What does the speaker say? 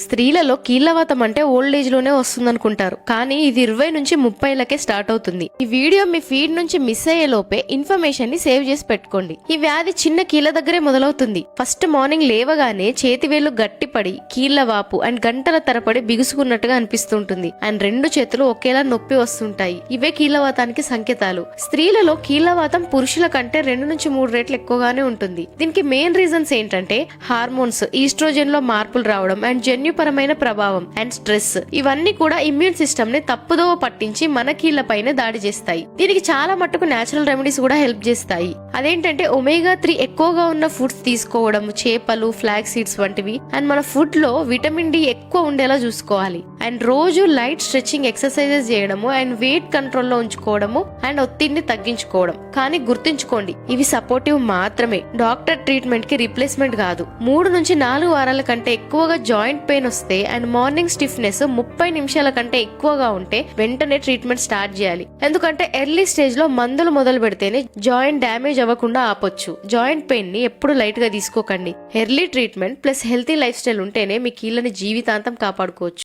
స్త్రీలలో కీళ్లవాతం అంటే old age లోనే వస్తుందనుకుంటారు, కానీ ఇది 20 నుంచి 30లకే స్టార్ట్ అవుతుంది. ఈ వీడియో మీ ఫీడ్ నుంచి మిస్ అయ్యే లోపే ఇన్ఫర్మేషన్ ని సేవ్ చేసి పెట్టుకోండి. ఈ వ్యాధి చిన్న కీళ్ల దగ్గరే మొదలవుతుంది. ఫస్ట్ మార్నింగ్ లేవగానే చేతివేళ్లు గట్టిపడి కీళ్లవాపు అండ్ గంటల తరపడి బిగుసుకున్నట్టుగా అనిపిస్తుంటుంది అండ్ 2 చేతులు ఒకేలా నొప్పి వస్తుంటాయి. ఇవే కీళ్లవాతానికి సంకేతాలు. స్త్రీలలో కీళ్లవాతం పురుషుల కంటే 2 నుంచి 3 రెట్లు ఎక్కువగానే ఉంటుంది. దీనికి మెయిన్ రీజన్స్ ఏంటంటే హార్మోన్స్, ఈస్ట్రోజన్ లో మార్పులు రావడం అండ్ జన్యుపరమైన ప్రభావం అండ్ స్ట్రెస్. ఇవన్నీ కూడా ఇమ్యూన్ సిస్టమ్ ని తప్పుదోవ పట్టించి మన కీళ్లపైన దాడి చేస్తాయి. దీనికి చాలా మట్టుకు నేచురల్ రెమెడీస్ కూడా హెల్ప్ చేస్తాయి. అదేంటంటే ఒమేగా 3 ఎక్కువగా ఉన్న ఫుడ్స్ తీసుకోవడం, చేపలు, ఫ్లాగ్ సీడ్స్ వంటివి అండ్ మన ఫుడ్ లో విటమిన్ డి ఎక్కువ ఉండేలా చూసుకోవాలి. అండ్ రోజు లైట్ స్ట్రెచింగ్ ఎక్సర్సైజెస్ చేయడము అండ్ వెయిట్ కంట్రోల్లో ఉంచుకోవడము అండ్ ఒత్తిడిని తగ్గించుకోవడం. కానీ గుర్తుంచుకోండి, ఇవి సపోర్టివ్ మాత్రమే, డాక్టర్ ట్రీట్మెంట్ కి రీప్లేస్మెంట్ కాదు. 3 నుంచి 4 వారాల కంటే ఎక్కువగా జాయింట్ పెయిన్ వస్తే అండ్ మార్నింగ్ స్టిఫ్నెస్ 30 నిమిషాల కంటే ఎక్కువగా ఉంటే వెంటనే ట్రీట్మెంట్ స్టార్ట్ చేయాలి. ఎందుకంటే ఎర్లీ స్టేజ్ లో మందులు మొదలు పెడితేనే జాయింట్ డ్యామేజ్ అవ్వకుండా ఆపొచ్చు. జాయింట్ పెయిన్ ని ఎప్పుడు లైట్ గా తీసుకోకండి. Early treatment plus healthy life style ఉంటేనే మీ కీళ్ళని జీవితాంతం కాపాడుకోవచ్చు.